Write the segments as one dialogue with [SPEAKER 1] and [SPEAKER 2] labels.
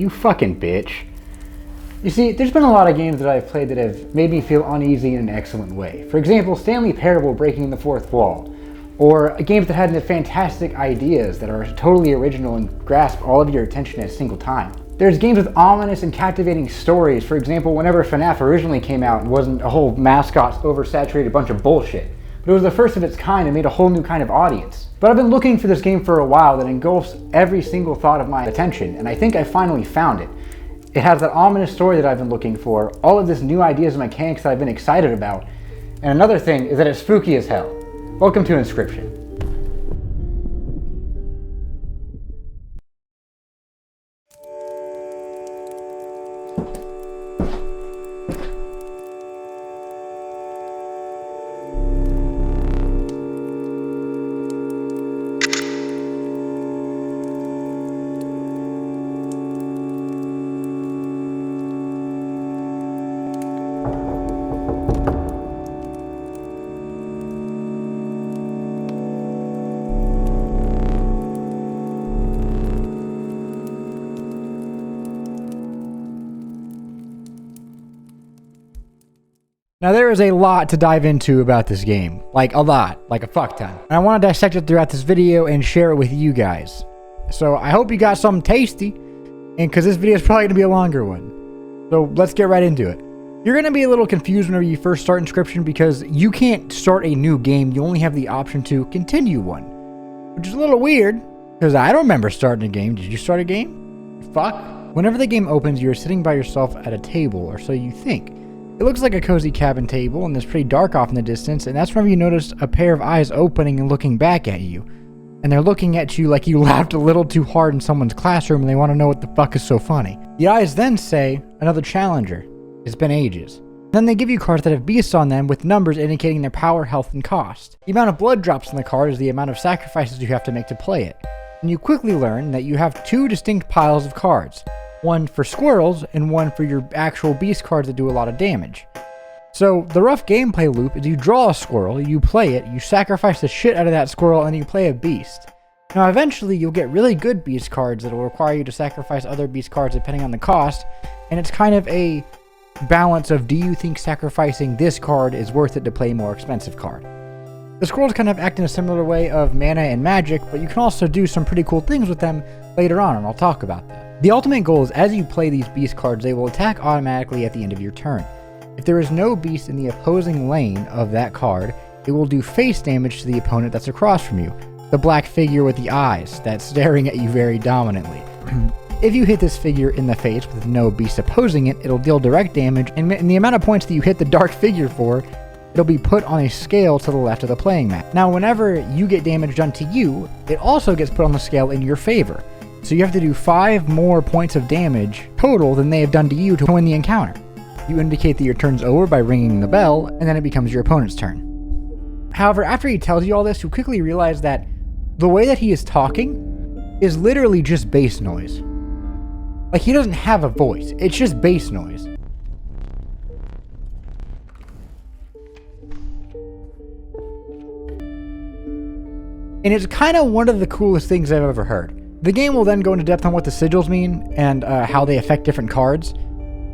[SPEAKER 1] You fucking bitch. You see, there's been a lot of games that I've played that have made me feel uneasy in an excellent way. For example, Stanley Parable breaking the fourth wall. Or games that had fantastic ideas that are totally original and grasp all of your attention at a single time. There's games with ominous and captivating stories. For example, whenever FNAF originally came out, it wasn't a whole mascot oversaturated bunch of bullshit. But it was the first of its kind and made a whole new kind of audience. But I've been looking for this game for a while that engulfs every single thought of my attention, and I think I finally found it. It has that ominous story that I've been looking for, all of this new ideas and mechanics that I've been excited about, and another thing is that it's spooky as hell. Welcome to Inscryption. Now there is a lot to dive into about this game, like a lot, like a fuck ton. And I want to dissect it throughout this video and share it with you guys. So I hope you got something tasty, and because this video is probably going to be a longer one. So let's get right into it. You're going to be a little confused whenever you first start Inscryption because you can't start a new game, you only have the option to continue one. Which is a little weird, because I don't remember starting a game. Did you start a game? Fuck. Whenever the game opens, you're sitting by yourself at a table, or so you think. It looks like a cozy cabin table, and it's pretty dark off in the distance, and that's whenever you notice a pair of eyes opening and looking back at you. And they're looking at you like you laughed a little too hard in someone's classroom and they want to know what the fuck is so funny. The eyes then say, another challenger. It's been ages. Then they give you cards that have beasts on them with numbers indicating their power, health, and cost. The amount of blood drops on the card is the amount of sacrifices you have to make to play it. And you quickly learn that you have two distinct piles of cards. One for squirrels, and one for your actual beast cards that do a lot of damage. So the rough gameplay loop is you draw a squirrel, you play it, you sacrifice the shit out of that squirrel, and you play a beast. Now eventually you'll get really good beast cards that will require you to sacrifice other beast cards depending on the cost, and it's kind of a balance of, do you think sacrificing this card is worth it to play a more expensive card? The squirrels kind of act in a similar way of mana and magic, but you can also do some pretty cool things with them later on, and I'll talk about that. The ultimate goal is as you play these beast cards, they will attack automatically at the end of your turn. If there is no beast in the opposing lane of that card, it will do face damage to the opponent that's across from you, the black figure with the eyes that's staring at you very dominantly. If you hit this figure in the face with no beast opposing it, it'll deal direct damage, and the amount of points that you hit the dark figure for, it'll be put on a scale to the left of the playing map. Now whenever you get damage done to you, it also gets put on the scale in your favor. So you have to do 5 more points of damage total than they have done to you to win the encounter. You indicate that your turn's over by ringing the bell, and then it becomes your opponent's turn. However, after he tells you all this, you quickly realize that the way that he is talking is literally just bass noise. Like, he doesn't have a voice, it's just bass noise. And it's kind of one of the coolest things I've ever heard. The game will then go into depth on what the sigils mean and how they affect different cards.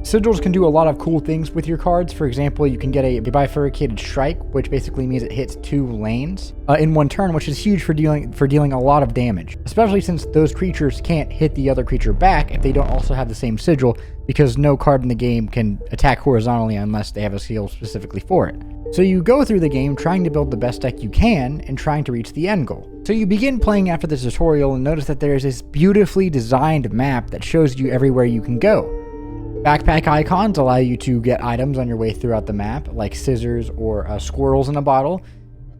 [SPEAKER 1] Sigils can do a lot of cool things with your cards. For example, you can get a bifurcated strike, which basically means it hits 2 lanes in one turn, which is huge for dealing a lot of damage, especially since those creatures can't hit the other creature back if they don't also have the same sigil, because no card in the game can attack horizontally unless they have a skill specifically for it. So you go through the game trying to build the best deck you can and trying to reach the end goal. So you begin playing after the tutorial and notice that there is this beautifully designed map that shows you everywhere you can go. Backpack icons allow you to get items on your way throughout the map, like scissors or squirrels in a bottle.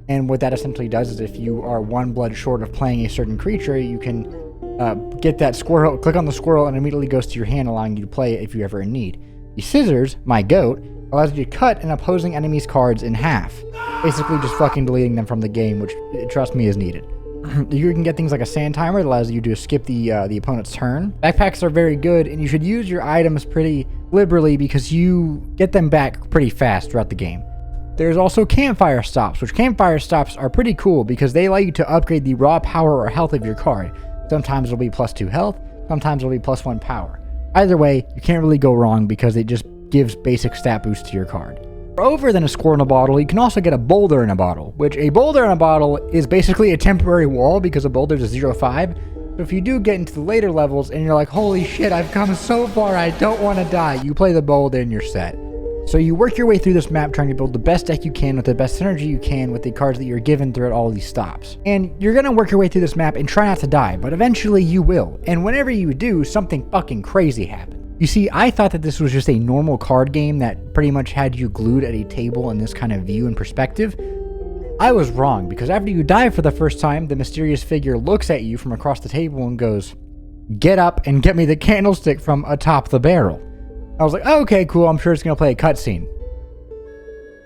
[SPEAKER 1] And what that essentially does is if you are 1 blood short of playing a certain creature, you can get that squirrel, click on the squirrel, and it immediately goes to your hand, allowing you to play it if you're ever in need. The scissors, my goat, allows you to cut an opposing enemy's cards in half, basically just fucking deleting them from the game, which, trust me, is needed. You can get things like a sand timer that allows you to skip the opponent's turn. Backpacks are very good, and you should use your items pretty liberally because you get them back pretty fast throughout the game. There's also campfire stops, which campfire stops are pretty cool because they allow you to upgrade the raw power or health of your card. Sometimes it'll be +2 health, sometimes it'll be +1 power. Either way, you can't really go wrong because it just gives basic stat boost to your card. Over than a score in a bottle, you can also get a boulder in a bottle, which a boulder in a bottle is basically a temporary wall because a boulder is a 0-5. So if you do get into the later levels and you're like, holy shit, I've come so far, I don't want to die, you play the boulder and you're set. So you work your way through this map trying to build the best deck you can with the best synergy you can with the cards that you're given throughout all these stops. And you're going to work your way through this map and try not to die, but eventually you will. And whenever you do, something fucking crazy happens. You see, I thought that this was just a normal card game that pretty much had you glued at a table in this kind of view and perspective. I was wrong, because after you die for the first time, the mysterious figure looks at you from across the table and goes, "Get up and get me the candlestick from atop the barrel." I was like, oh, okay, cool, I'm sure it's going to play a cutscene.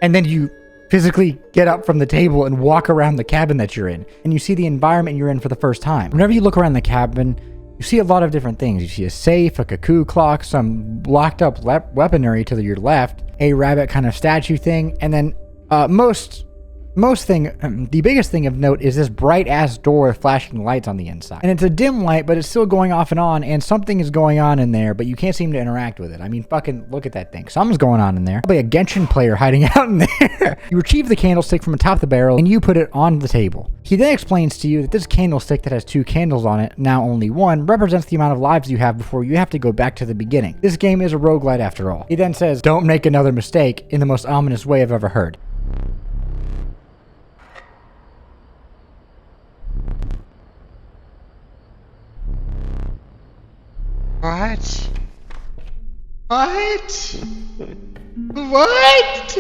[SPEAKER 1] And then you physically get up from the table and walk around the cabin that you're in, and you see the environment you're in for the first time. Whenever you look around the cabin, you see a lot of different things. You see a safe, a cuckoo clock, some locked up weaponry to your left, a rabbit kind of statue thing, and then the biggest thing of note is this bright ass door with flashing lights on the inside. And it's a dim light, but it's still going off and on, and something is going on in there, but you can't seem to interact with it. I mean, fucking look at that thing. Something's going on in there. Probably a Genshin player hiding out in there. You retrieve the candlestick from atop the barrel and you put it on the table. He then explains to you that this candlestick that has 2 candles on it, now only 1, represents the amount of lives you have before you have to go back to the beginning. This game is a roguelite after all. He then says, "Don't make another mistake," in the most ominous way I've ever heard.
[SPEAKER 2] What? What? What?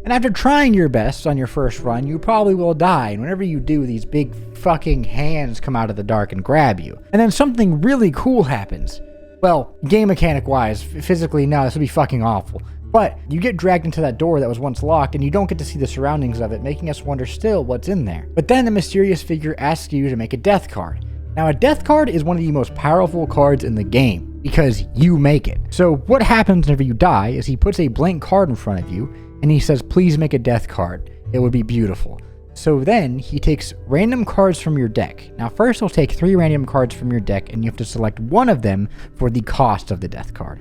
[SPEAKER 1] And after trying your best on your first run, you probably will die, and whenever you do, these big fucking hands come out of the dark and grab you. And then something really cool happens. Well, game mechanic wise, physically, no, this would be fucking awful. But you get dragged into that door that was once locked, and you don't get to see the surroundings of it, making us wonder still what's in there. But then the mysterious figure asks you to make a death card. Now, a death card is one of the most powerful cards in the game, because you make it. So what happens whenever you die is he puts a blank card in front of you, and he says, "Please make a death card. It would be beautiful." So then he takes random cards from your deck. Now first he'll take 3 random cards from your deck, and you have to select one of them for the cost of the death card.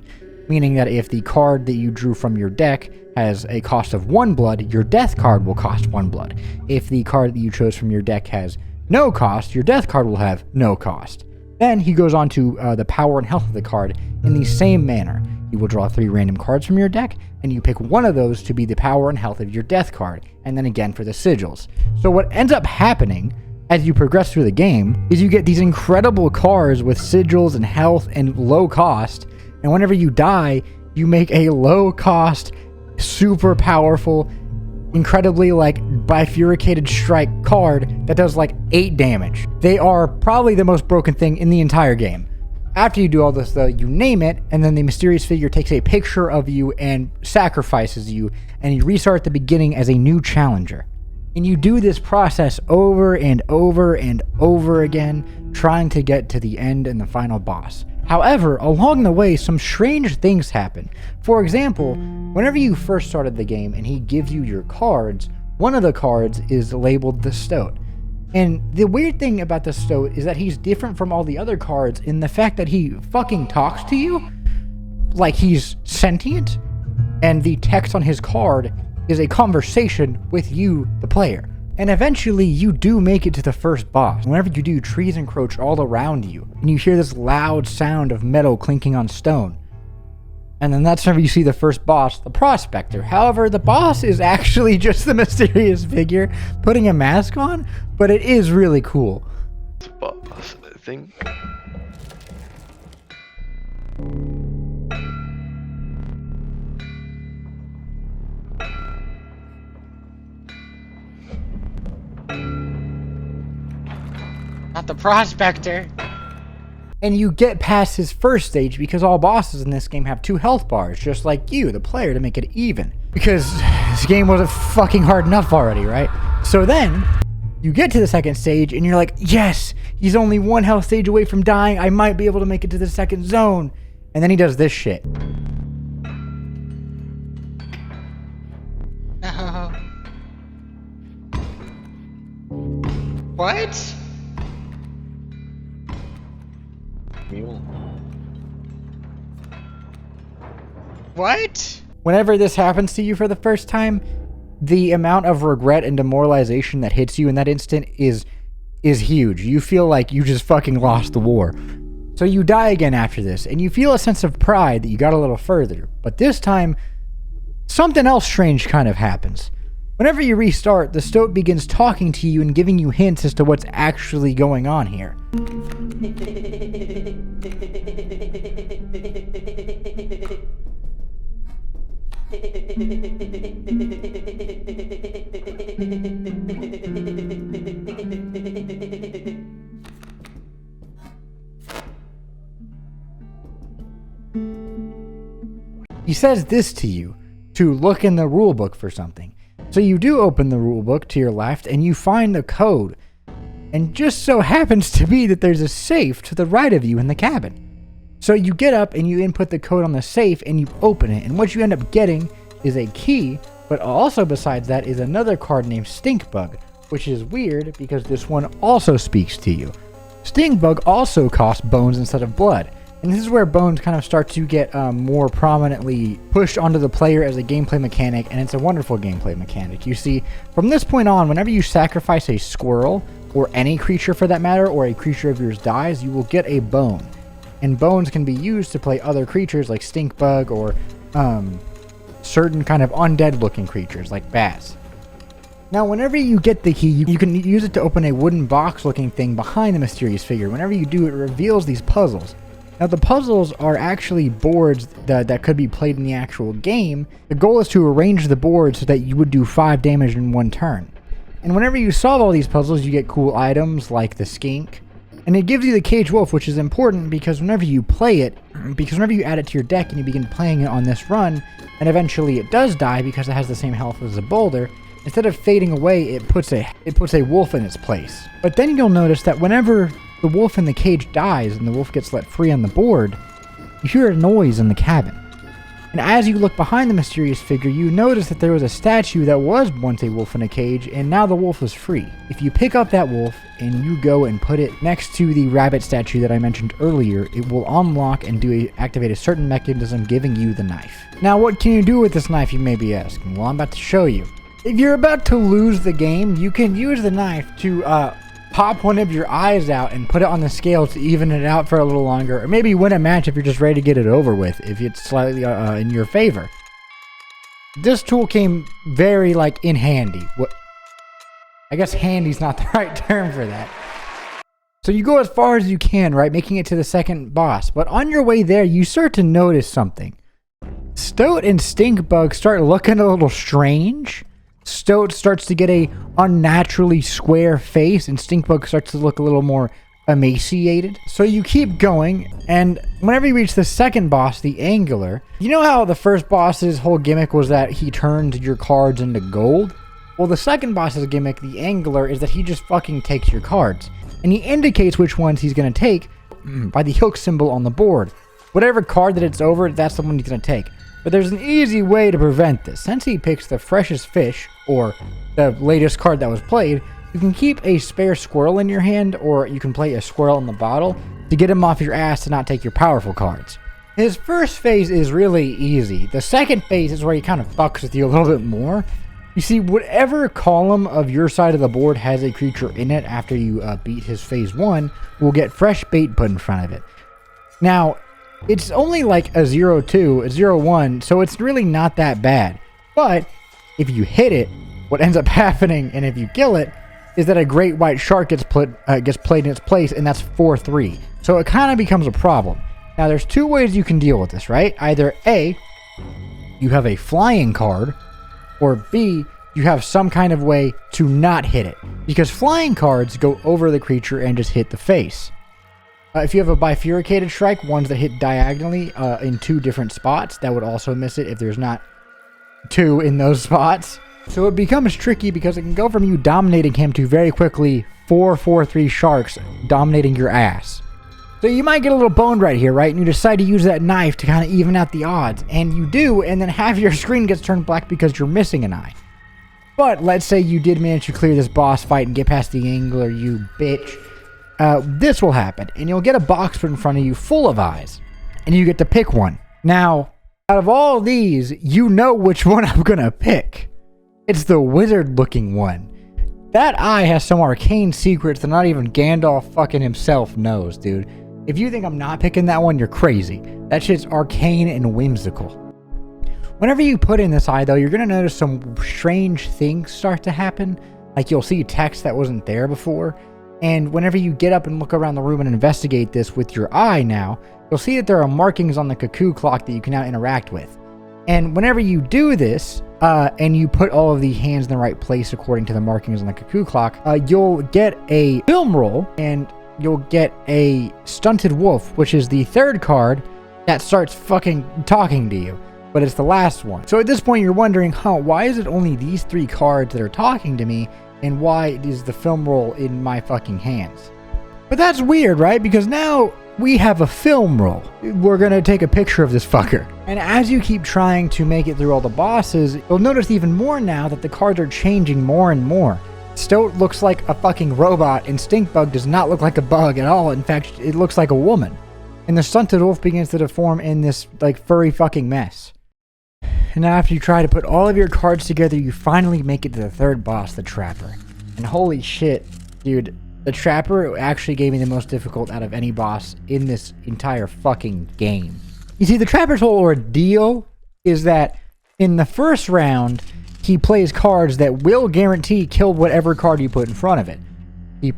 [SPEAKER 1] Meaning that if the card that you drew from your deck has a cost of 1 blood, your death card will cost 1 blood. If the card that you chose from your deck has no cost, your death card will have no cost. Then he goes on to the power and health of the card in the same manner. You will draw 3 random cards from your deck, and you pick one of those to be the power and health of your death card, and then again for the sigils. So what ends up happening as you progress through the game is you get these incredible cards with sigils and health and low cost, and whenever you die, you make a low cost, super powerful, incredibly bifurcated strike card that does 8 damage. They are probably the most broken thing in the entire game. After you do all this though, you name it, and then the mysterious figure takes a picture of you and sacrifices you, and you restart the beginning as a new challenger. And you do this process over and over and over again, trying to get to the end and the final boss. However, along the way, some strange things happen. For example, whenever you first started the game and he gives you your cards, one of the cards is labeled the Stoat. And the weird thing about the Stoat is that he's different from all the other cards in the fact that he fucking talks to you like he's sentient, and the text on his card is a conversation with you, the player. And eventually you do make it to the first boss. Whenever you do, trees encroach all around you, and you hear this loud sound of metal clinking on stone. And then that's whenever you see the first boss, the Prospector. However, the boss is actually just the mysterious figure putting a mask on, but it is really cool.
[SPEAKER 2] It's a boss, I think.
[SPEAKER 1] Not the Prospector. And you get past his first stage because all bosses in this game have 2 health bars, just like you, the player, to make it even. Because this game wasn't fucking hard enough already, right? So then, you get to the second stage and you're like, yes, he's only 1 health stage away from dying, I might be able to make it to the second zone. And then he does this shit.
[SPEAKER 2] No. What? What?
[SPEAKER 1] Whenever this happens to you for the first time, the amount of regret and demoralization that hits you in that instant is huge. You feel like you just fucking lost the war. So you die again after this, and you feel a sense of pride that you got a little further. But this time, something else strange kind of happens. Whenever you restart, the stoat begins talking to you and giving you hints as to what's actually going on here. He says this to you, to look in the rulebook for something. So you do open the rulebook to your left and you find the code. And just so happens to be that there's a safe to the right of you in the cabin. So you get up and you input the code on the safe and you open it. And what you end up getting is a key, but also besides that is another card named Stinkbug, which is weird because this one also speaks to you. Stinkbug also costs bones instead of blood. And this is where bones kind of start to get more prominently pushed onto the player as a gameplay mechanic, and it's a wonderful gameplay mechanic. You see, from this point on, whenever you sacrifice a squirrel, or any creature for that matter, or a creature of yours dies, you will get a bone. And bones can be used to play other creatures like Stinkbug or certain kind of undead looking creatures like bats. Now, whenever you get the key, you can use it to open a wooden box looking thing behind the mysterious figure. Whenever you do, it reveals these puzzles. Now, the puzzles are actually boards that could be played in the actual game. The goal is to arrange the board so that you would do 5 damage in one turn. And whenever you solve all these puzzles, you get cool items like the skink. And it gives you the cage wolf, which is important because whenever you play it, whenever you add it to your deck and you begin playing it on this run, and eventually it does die because it has the same health as a boulder, instead of fading away, it puts a wolf in its place. But then you'll notice that whenever the wolf in the cage dies and the wolf gets let free on the board, you hear a noise in the cabin. And as you look behind the mysterious figure, you notice that there was a statue that was once a wolf in a cage, and now the wolf is free. If you pick up that wolf and you go and put it next to the rabbit statue that I mentioned earlier, it will unlock and activate a certain mechanism giving you the knife. Now, what can you do with this knife, you may be asking? Well, I'm about to show you. If you're about to lose the game, you can use the knife to pop one of your eyes out and put it on the scale to even it out for a little longer, or maybe win a match if you're just ready to get it over with, if it's slightly in your favor. This tool came very in handy. I guess handy's not the right term for that. So you go as far as you can, right, making it to the second boss, but on your way there you start to notice something. Stoat and Stinkbug start looking a little strange. Stoat starts to get a unnaturally square face, and Stinkbug starts to look a little more emaciated. So you keep going, and whenever you reach the second boss, the Angler, you know how the first boss's whole gimmick was that he turned your cards into gold? Well, the second boss's gimmick, the Angler, is that he just fucking takes your cards. And he indicates which ones he's going to take by the hook symbol on the board. Whatever card that it's over, that's the one he's going to take. But there's an easy way to prevent this. Since he picks the freshest fish, or the latest card that was played, you can keep a spare squirrel in your hand, or you can play a squirrel in the bottle to get him off your ass to not take your powerful cards. His first phase is really easy. The second phase is where he kind of fucks with you a little bit more. You see, whatever column of your side of the board has a creature in it after you beat his phase 1 will get fresh bait put in front of it. Now, it's only like a 0-2, a 0-1, so it's really not that bad. But if you hit it, what ends up happening, and if you kill it, is that a great white shark gets played in its place, and that's 4-3. So it kind of becomes a problem. Now, there's 2 ways you can deal with this, right? Either A, you have a flying card, or B, you have some kind of way to not hit it. Because flying cards go over the creature and just hit the face. If you have a bifurcated strike, ones that hit diagonally in 2 different spots, that would also miss it if there's not 2 in those spots. So it becomes tricky because it can go from you dominating him to very quickly 4-4-3 sharks dominating your ass. So you might get a little boned right here, right? And you decide to use that knife to kind of even out the odds. And you do, and then half your screen gets turned black because you're missing an eye. But let's say you did manage to clear this boss fight and get past the Angler, you bitch. This will happen, and you'll get a box put in front of you full of eyes, and you get to pick one. Now, Out of all these, you know which one I'm gonna pick. It's the wizard-looking one. That eye has some arcane secrets that not even Gandalf fucking himself knows, dude. If you think I'm not picking that one, you're crazy. That shit's arcane and whimsical. Whenever you put in this eye, though, you're gonna notice some strange things start to happen. Like you'll see text that wasn't there before. And whenever you get up and look around the room and investigate this with your eye now, you'll see that there are markings on the cuckoo clock that you can now interact with. And whenever you do this, and you put all of the hands in the right place according to the markings on the cuckoo clock, you'll get a film roll, and you'll get a stunted wolf, which is the third card that starts fucking talking to you. But it's the last one. So at this point, you're wondering, why is it only these 3 cards that are talking to me, and why is the film roll in my fucking hands? But that's weird, right? Because now we have a film roll. We're gonna take a picture of this fucker. And as you keep trying to make it through all the bosses, you'll notice even more now that the cards are changing more and more. Stoat looks like a fucking robot, and Stinkbug does not look like a bug at all. In fact, it looks like a woman. And the stunted wolf begins to deform in this like furry fucking mess. And now after you try to put all of your cards together, you finally make it to the third boss, the Trapper. And holy shit, dude, the Trapper actually gave me the most difficult out of any boss in this entire fucking game. You see, the Trapper's whole ordeal is that in the first round, he plays cards that will guarantee kill whatever card you put in front of it. He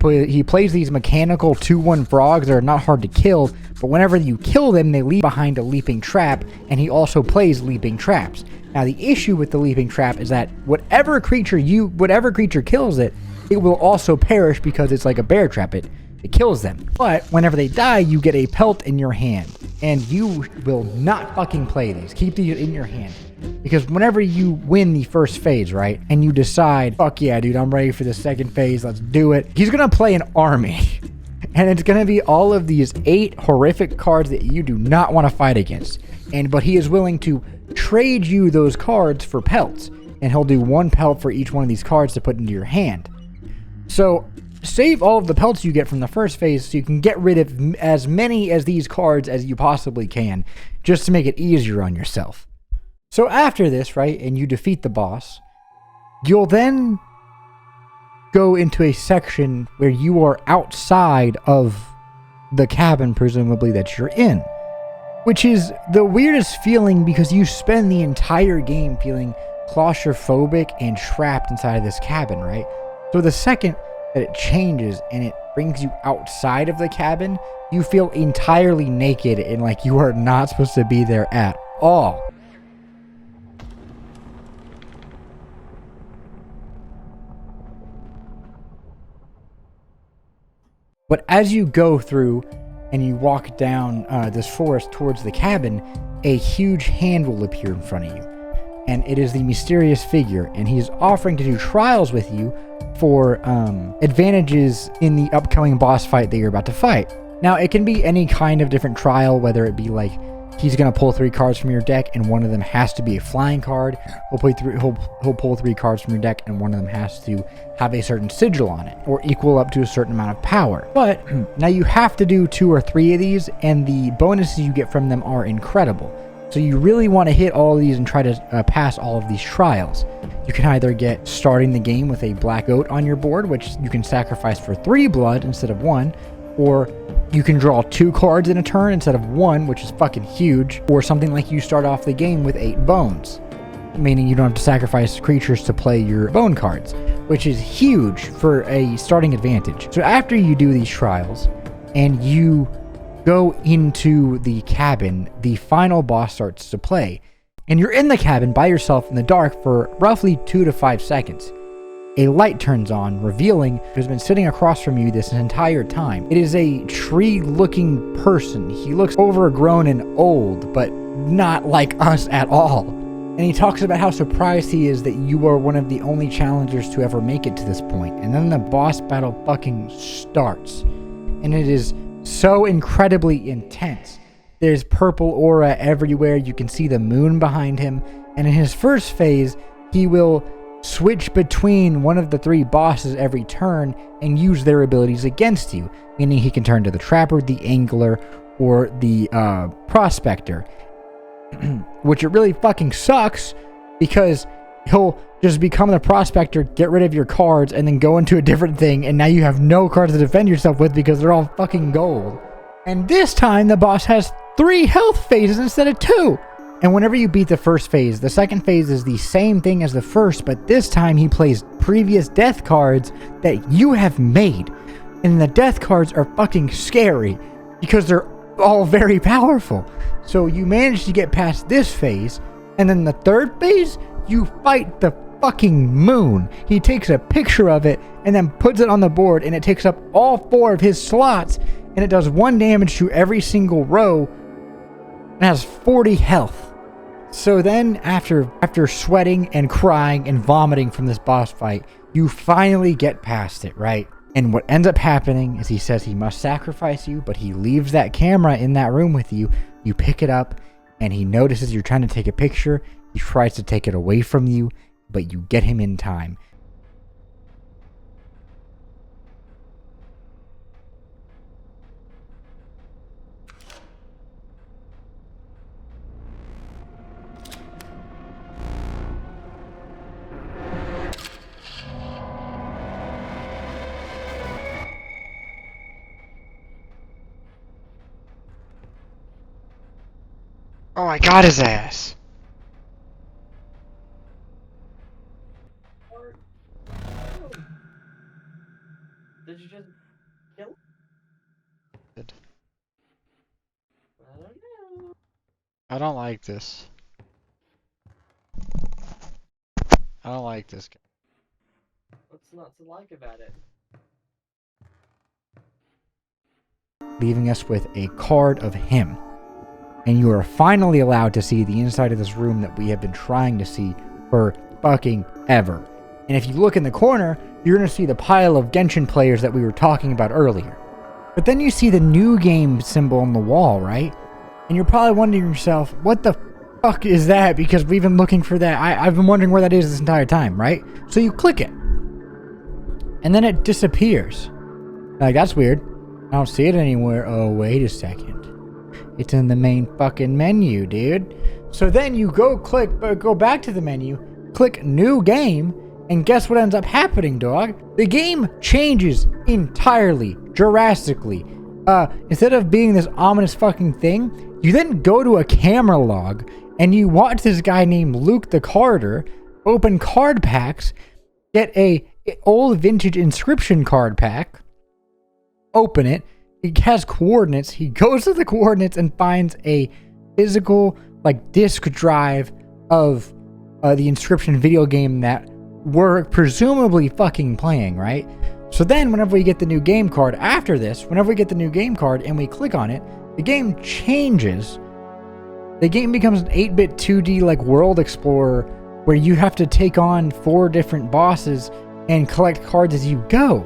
[SPEAKER 1] plays these mechanical 2/1 frogs that are not hard to kill, but whenever you kill them, they leave behind a leaping trap, and he also plays leaping traps. Now, the issue with the leaping trap is that whatever creature kills it, it will also perish because it's like a bear trap. It kills them. But whenever they die, you get a pelt in your hand, and you will not fucking play these. Keep these in your hand. Because whenever you win the first phase, right, and you decide, fuck yeah, dude, I'm ready for the second phase, let's do it, he's gonna play an army. And it's gonna be all of these 8 horrific cards that you do not want to fight against. But he is willing to trade you those cards for pelts. And he'll do 1 pelt for each one of these cards to put into your hand. So save all of the pelts you get from the first phase so you can get rid of as many as these cards as you possibly can, just to make it easier on yourself. So after this, right, and you defeat the boss, you'll then go into a section where you are outside of the cabin, presumably, that you're in. Which is the weirdest feeling because you spend the entire game feeling claustrophobic and trapped inside of this cabin, right? So the second that it changes and it brings you outside of the cabin, you feel entirely naked and like you are not supposed to be there at all. But as you go through and you walk down this forest towards the cabin, a huge hand will appear in front of you. And it is the mysterious figure, and he's offering to do trials with you for advantages in the upcoming boss fight that you're about to fight. Now, it can be any kind of different trial, whether it be like he's going to pull 3 cards from your deck and one of them has to be a flying card. He'll pull 3 cards from your deck and one of them has to have a certain sigil on it or equal up to a certain amount of power. But now you have to do 2 or 3 of these, and the bonuses you get from them are incredible. So you really want to hit all of these and try to pass all of these trials. You can either get starting the game with a black oat on your board, which you can sacrifice for 3 blood instead of 1, or you can draw 2 cards in a turn instead of 1, which is fucking huge, or something like you start off the game with 8 bones, meaning you don't have to sacrifice creatures to play your bone cards, which is huge for a starting advantage. So after you do these trials and you go into the cabin, the final boss starts to play, and you're in the cabin by yourself in the dark for roughly 2 to 5 seconds. A light turns on, revealing who's been sitting across from you this entire time. It is a tree-looking person. He looks overgrown and old, but not like us at all. And he talks about how surprised he is that you are one of the only challengers to ever make it to this point. And then the boss battle fucking starts. And it is so incredibly intense. There's purple aura everywhere. You can see the moon behind him. And in his first phase, he will switch between one of the 3 bosses every turn and use their abilities against you. Meaning he can turn to the Trapper, the Angler, or the Prospector. which it really fucking sucks because he'll just become the prospector, get rid of your cards, and then go into a different thing, and now you have no cards to defend yourself with because they're all fucking gold. And this time, the boss has 3 health phases instead of 2. And whenever you beat the first phase, the second phase is the same thing as the first, but this time he plays previous death cards that you have made. And the death cards are fucking scary because they're all very powerful. So you manage to get past this phase, and then the third phase, you fight the fucking moon. He takes a picture of it and then puts it on the board, and it takes up all 4 of his slots, and it does 1 damage to every single row and has 40 health. So then after sweating and crying and vomiting from this boss fight, you finally get past it, right? And what ends up happening is he says he must sacrifice you, but he leaves that camera in that room with you. You pick it up, and he notices you're trying to take a picture. He tries to take it away from you, but you get him in time.
[SPEAKER 2] Oh, I got his ass.
[SPEAKER 3] Did you just kill him? I don't know.
[SPEAKER 2] I don't like this. I don't like this guy.
[SPEAKER 3] What's not to like about it?
[SPEAKER 1] Leaving us with a card of him. And you are finally allowed to see the inside of this room that we have been trying to see for fucking ever. And if you look in the corner, you're going to see the pile of Genshin players that we were talking about earlier. But then you see the new game symbol on the wall, right? And you're probably wondering yourself, what the fuck is that? Because we've been looking for that. I've been wondering where that is this entire time, right? So you click it. And then it disappears. Like, that's weird. I don't see it anywhere. Oh, wait a second. It's in the main fucking menu, dude. So then you go back to the menu, click new game, and guess what ends up happening, dog? The game changes entirely, drastically. Instead of being this ominous fucking thing, you then go to a camera log, and you watch this guy named Luke the Carder open card packs, get a old vintage Inscryption card pack, open it. It has coordinates. He goes to the coordinates and finds a physical, like, disk drive of the Inscryption video game that we're presumably fucking playing, right? So then, whenever we get the new game card after this, whenever we get the new game card and we click on it, the game changes. The game becomes an 8-bit 2D, like, world explorer where you have to take on 4 different bosses and collect cards as you go.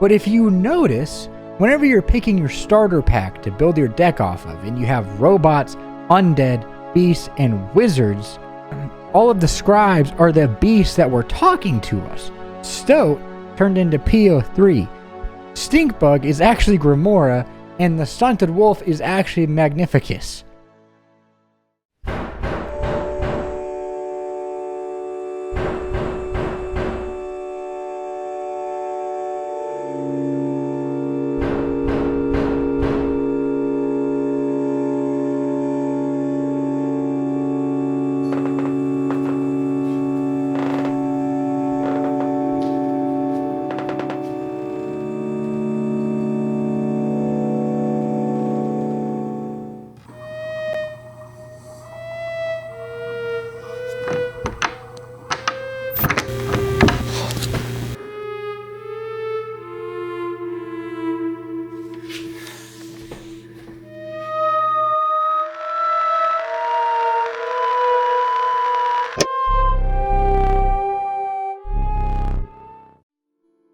[SPEAKER 1] But if you notice, whenever you're picking your starter pack to build your deck off of, and you have robots, undead, beasts, and wizards, all of the scribes are the beasts that were talking to us. Stoat turned into PO3. Stinkbug is actually Grimora, and the stunted wolf is actually Magnificus.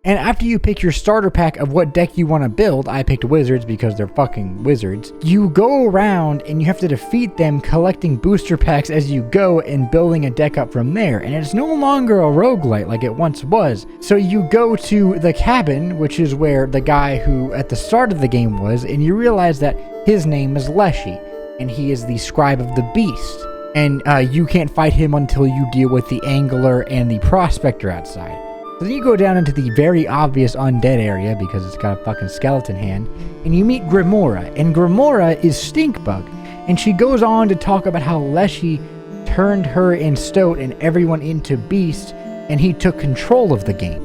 [SPEAKER 1] And after you pick your starter pack of what deck you want to build, I picked wizards because they're fucking wizards, you go around and you have to defeat them collecting booster packs as you go and building a deck up from there. And it's no longer a roguelite like it once was. So you go to the cabin, which is where the guy who at the start of the game was, and you realize that his name is Leshy. and he is the Scrybe of the Beast. And you can't fight him until you deal with the Angler and the Prospector outside. So then you go down into the very obvious undead area because it's got a fucking skeleton hand, and you meet Grimora, and Grimora is Stinkbug, and she goes on to talk about how Leshy turned her and Stoat and everyone into beasts, and he took control of the game.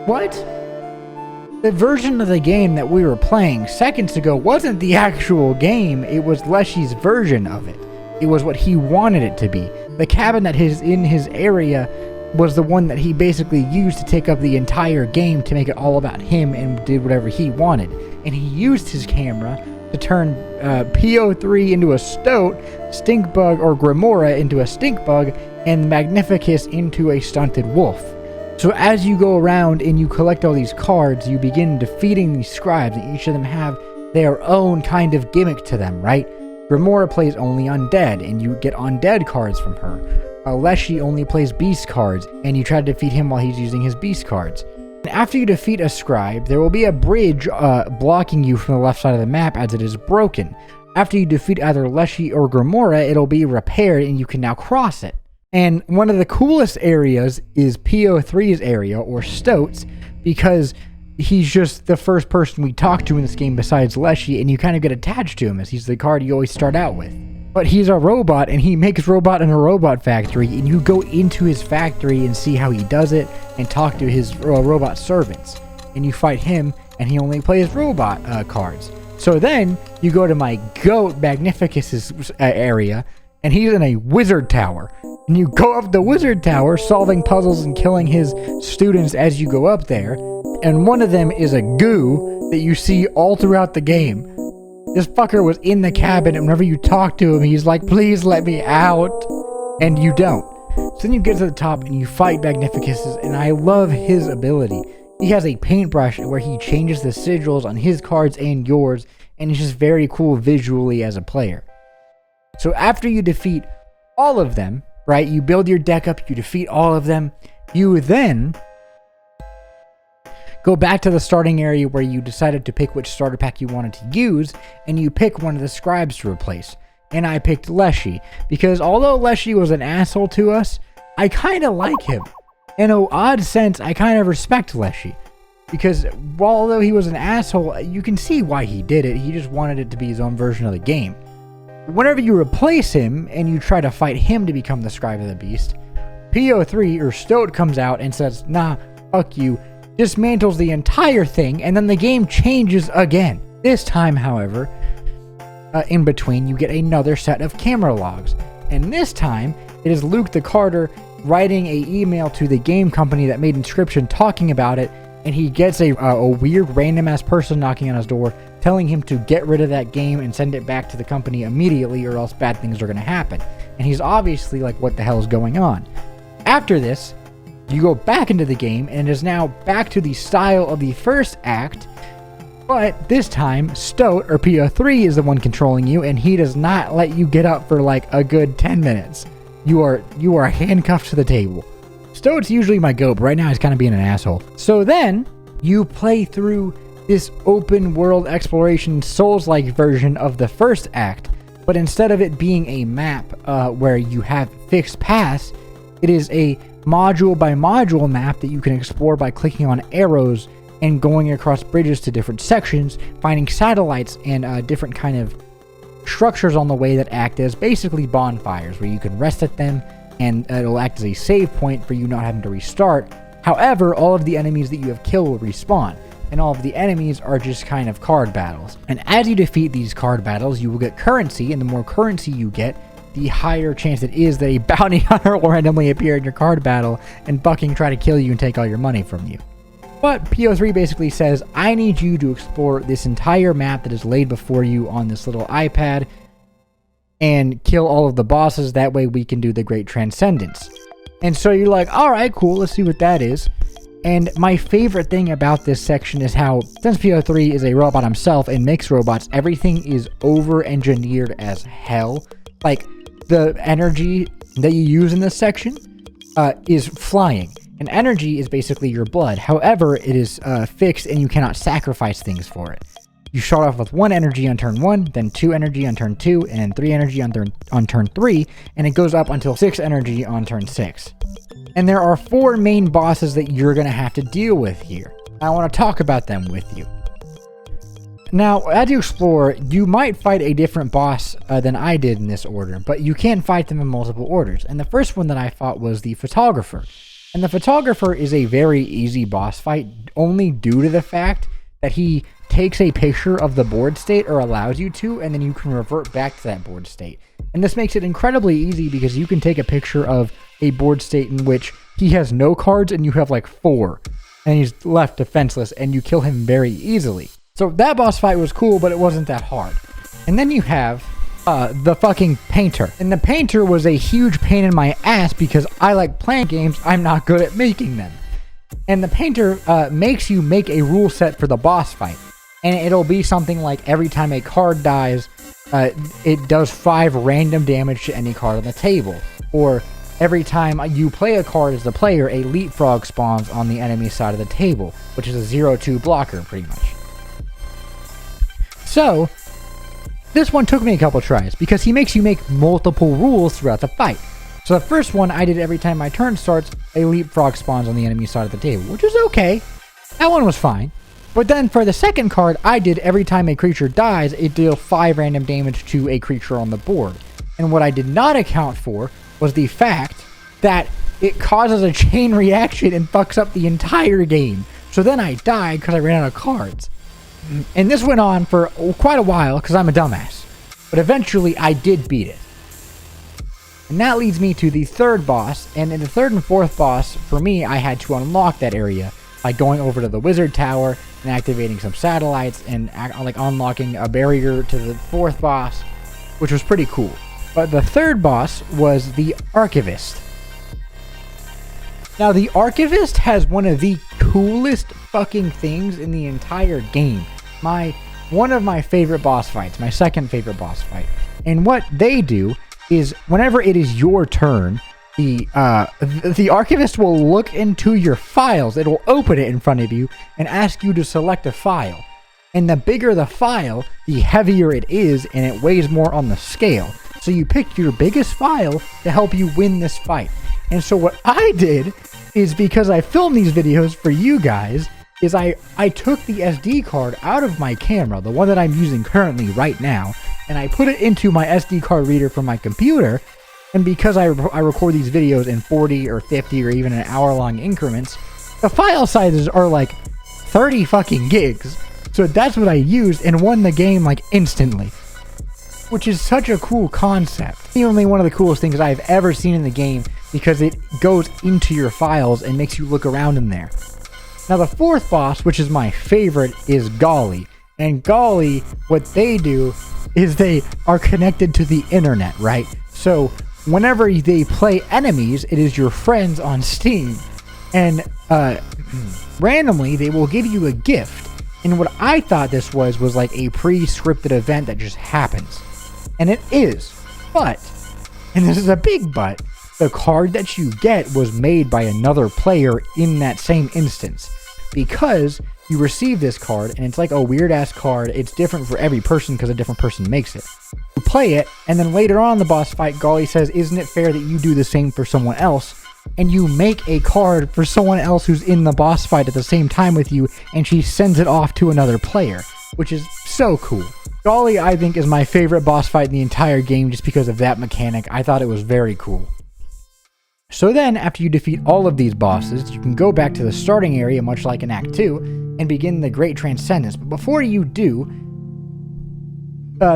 [SPEAKER 1] What? The version of the game that we were playing seconds ago wasn't the actual game, it was Leshy's version of it. It was what he wanted it to be. The cabin that is in his area was the one that he basically used to take up the entire game to make it all about him and did whatever he wanted. And he used his camera to turn PO3 into a Stoat, Stinkbug or Grimora into a Stinkbug, and Magnificus into a stunted wolf. So as you go around and you collect all these cards, you begin defeating these scribes, and each of them have their own kind of gimmick to them, right? Grimora plays only undead, and you get undead cards from her. Leshy only plays beast cards, and you try to defeat him while he's using his beast cards. And after you defeat a scribe, there will be a bridge blocking you from the left side of the map as it is broken. After you defeat either Leshy or Grimora, it'll be repaired and you can now cross it. And one of the coolest areas is PO3's area, or Stoat's, because he's just the first person we talk to in this game besides Leshy, and you kind of get attached to him as he's the card you always start out with. But he's a robot, and he makes robot in a robot factory, and you go into his factory and see how he does it, and talk to his robot servants. And you fight him, and he only plays robot cards. So then, you go to my goat, Magnificus's area, and he's in a wizard tower. And you go up the wizard tower, solving puzzles and killing his students as you go up there. And one of them is a goo that you see all throughout the game. This fucker was in the cabin, and whenever you talk to him, he's like, please let me out. And you don't. So then you get to the top and you fight Magnificus, and I love his ability. He has a paintbrush where he changes the sigils on his cards and yours, and it's just very cool visually as a player. So after you defeat all of them, right, you build your deck up, you defeat all of them, you then go back to the starting area where you decided to pick which starter pack you wanted to use, and you pick one of the scribes to replace. And I picked Leshy, because although Leshy was an asshole to us, I kind of like him. In an odd sense, I kind of respect Leshy. Because although he was an asshole, you can see why he did it. He just wanted it to be his own version of the game. Whenever you replace him, and you try to fight him to become the Scribe of the Beast, PO3 or Stoat comes out and says, nah, fuck you, dismantles the entire thing, and then the game changes again. This time, however, in between, you get another set of camera logs. And this time, it is Luke the Carter writing an email to the game company that made Inscryption talking about it, and he gets a weird random-ass person knocking on his door, telling him to get rid of that game and send it back to the company immediately, or else bad things are going to happen. And he's obviously like, what the hell is going on? After this, you go back into the game, and it is now back to the style of the first act, but this time, Stoat, or PO3, is the one controlling you, and he does not let you get up for like a good 10 minutes. You are handcuffed to the table. Stoat's usually my goat, but right now he's kind of being an asshole. So then, you play through this open world exploration Souls-like version of the first act, but instead of it being a map where you have fixed paths, it is a module by module map that you can explore by clicking on arrows and going across bridges to different sections, finding satellites and different kind of structures on the way that act as basically bonfires, where you can rest at them and it'll act as a save point for you not having to restart. However, all of the enemies that you have killed will respawn, and all of the enemies are just kind of card battles. And as you defeat these card battles, you will get currency, and the more currency you get, the higher chance it is that a bounty hunter will randomly appear in your card battle and fucking try to kill you and take all your money from you. But PO3 basically says, I need you to explore this entire map that is laid before you on this little iPad and kill all of the bosses. That way we can do the Great Transcendence. And so you're like, all right, cool, let's see what that is. And my favorite thing about this section is how, since PO3 is a robot himself and makes robots, everything is over-engineered as hell. Like, the energy that you use in this section is flying. And energy is basically your blood. However, it is fixed and you cannot sacrifice things for it. You start off with 1 energy on turn 1, then 2 energy on turn 2, and then 3 energy on turn 3, and it goes up until 6 energy on turn 6. And there are 4 main bosses that you're going to have to deal with here. I want to talk about them with you. Now, as you explore, you might fight a different boss than I did in this order, but you can fight them in multiple orders. And the first one that I fought was the Photographer. And the Photographer is a very easy boss fight, only due to the fact that he takes a picture of the board state, or allows you to, and then you can revert back to that board state. And this makes it incredibly easy because you can take a picture of a board state in which he has no cards and you have like 4, and he's left defenseless, and you kill him very easily. So that boss fight was cool, but it wasn't that hard. And then you have the fucking Painter. And the Painter was a huge pain in my ass because I like playing games, I'm not good at making them. And the Painter makes you make a rule set for the boss fight. And it'll be something like every time a card dies, it does 5 random damage to any card on the table. Or every time you play a card as the player, a leapfrog spawns on the enemy side of the table, which is a 0-2 blocker, pretty much. So, this one took me a couple tries, because he makes you make multiple rules throughout the fight. So the first one I did every time my turn starts, a leapfrog spawns on the enemy side of the table, which is okay. That one was fine. But then for the second card, I did every time a creature dies, it deals 5 random damage to a creature on the board. And what I did not account for was the fact that it causes a chain reaction and fucks up the entire game. So then I died because I ran out of cards. And this went on for quite a while because I'm a dumbass. But eventually I did beat it. And that leads me to the third boss. And in the third and fourth boss, for me, I had to unlock that area by going over to the wizard tower and activating some satellites and like unlocking a barrier to the fourth boss, which was pretty cool. But the third boss was the Archivist. Now, the Archivist has one of the coolest fucking things in the entire game. One of my favorite boss fights, my second favorite boss fight. And what they do is whenever it is your turn, the Archivist will look into your files. It will open it in front of you and ask you to select a file. And the bigger the file, the heavier it is, and it weighs more on the scale. So you pick your biggest file to help you win this fight. And so what I did is, because I filmed these videos for you guys, is I took the SD card out of my camera, the one that I'm using currently right now, and I put it into my SD card reader from my computer. And because I record these videos in 40 or 50 or even an hour-long increments, the file sizes are like 30 fucking gigs. So that's what I used and won the game like instantly. Which is such a cool concept. Only one of the coolest things I've ever seen in the game, because it goes into your files and makes you look around in there. Now the fourth boss, which is my favorite, is Golly. And Golly, what they do is they are connected to the internet, right? So whenever they play enemies, it is your friends on Steam. And randomly, they will give you a gift. And what I thought this was like a pre-scripted event that just happens. And it is. But, and this is a big but, the card that you get was made by another player in that same instance. Because you receive this card, and it's like a weird-ass card. It's different for every person because a different person makes it. You play it, and then later on in the boss fight, Golly says, isn't it fair that you do the same for someone else? And you make a card for someone else who's in the boss fight at the same time with you, and she sends it off to another player, which is so cool. Golly, I think, is my favorite boss fight in the entire game just because of that mechanic. I thought it was very cool. So then, after you defeat all of these bosses, you can go back to the starting area, much like in Act 2, and begin the Great Transcendence. But before you do,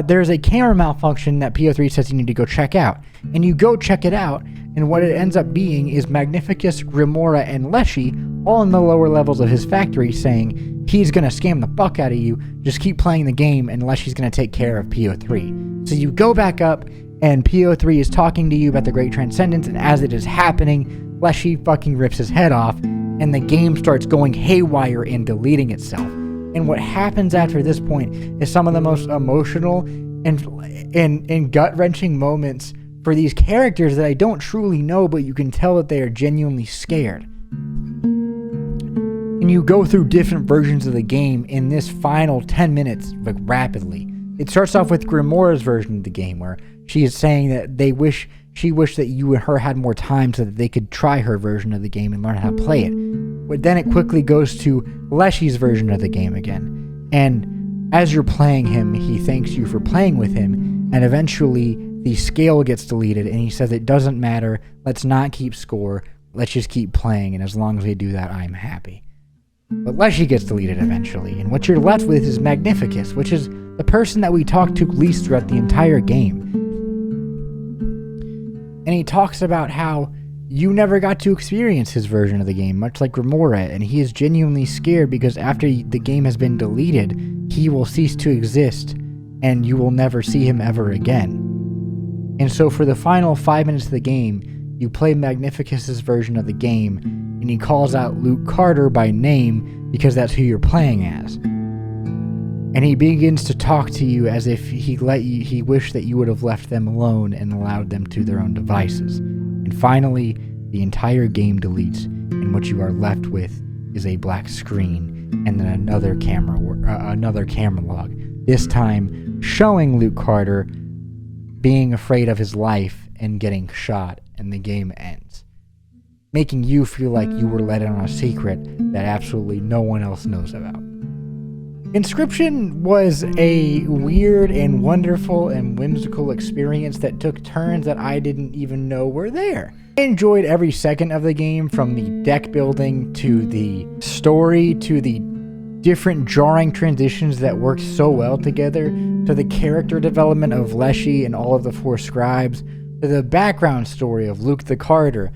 [SPEAKER 1] there's a camera malfunction that PO3 says you need to go check out. And you go check it out, and what it ends up being is Magnificus, Grimora, and Leshy all in the lower levels of his factory saying he's going to scam the fuck out of you, just keep playing the game, and Leshy's going to take care of PO3. So you go back up, and PO3 is talking to you about the Great Transcendence, and as it is happening, Leshy fucking rips his head off, and the game starts going haywire and deleting itself. And what happens after this point is some of the most emotional and gut-wrenching moments for these characters that I don't truly know, but you can tell that they are genuinely scared. And you go through different versions of the game in this final 10 minutes, like rapidly. It starts off with Grimoire's version of the game, where she is saying that she wished that you and her had more time so that they could try her version of the game and learn how to play it. But then it quickly goes to Leshy's version of the game again. And as you're playing him, he thanks you for playing with him, and eventually the scale gets deleted, and he says it doesn't matter, let's not keep score, let's just keep playing, and as long as we do that, I'm happy. But Leshy gets deleted eventually, and what you're left with is Magnificus, which is the person that we talk to least throughout the entire game. And he talks about how you never got to experience his version of the game, much like Grimoire, and he is genuinely scared because after the game has been deleted, he will cease to exist, and you will never see him ever again. And so for the final 5 minutes of the game, you play Magnificus's version of the game, and he calls out Luke Carter by name because that's who you're playing as. And he begins to talk to you as if he wished that you would have left them alone and allowed them to their own devices. And finally, the entire game deletes, and what you are left with is a black screen and then another camera log. This time showing Luke Carter being afraid of his life and getting shot, and the game ends, making you feel like you were let in on a secret that absolutely no one else knows about. Inscryption was a weird and wonderful and whimsical experience that took turns that I didn't even know were there. I enjoyed every second of the game, from the deck building to the story to the different jarring transitions that worked so well together, to the character development of Leshy and all of the 4 scribes, to the background story of Luke the Carter.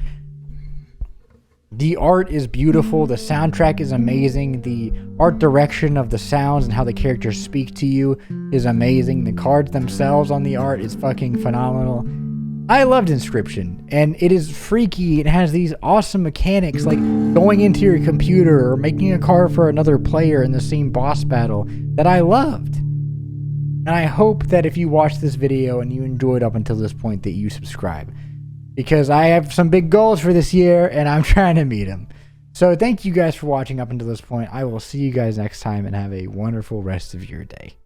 [SPEAKER 1] The art is beautiful, the soundtrack is amazing, the art direction of the sounds and how the characters speak to you is amazing, the cards themselves on the art is fucking phenomenal. I loved Inscryption, and it is freaky. It has these awesome mechanics like going into your computer or making a card for another player in the same boss battle that I loved. And I hope that if you watched this video and you enjoyed up until this point that you subscribe, because I have some big goals for this year and I'm trying to meet them. So thank you guys for watching up until this point. I will see you guys next time, and have a wonderful rest of your day.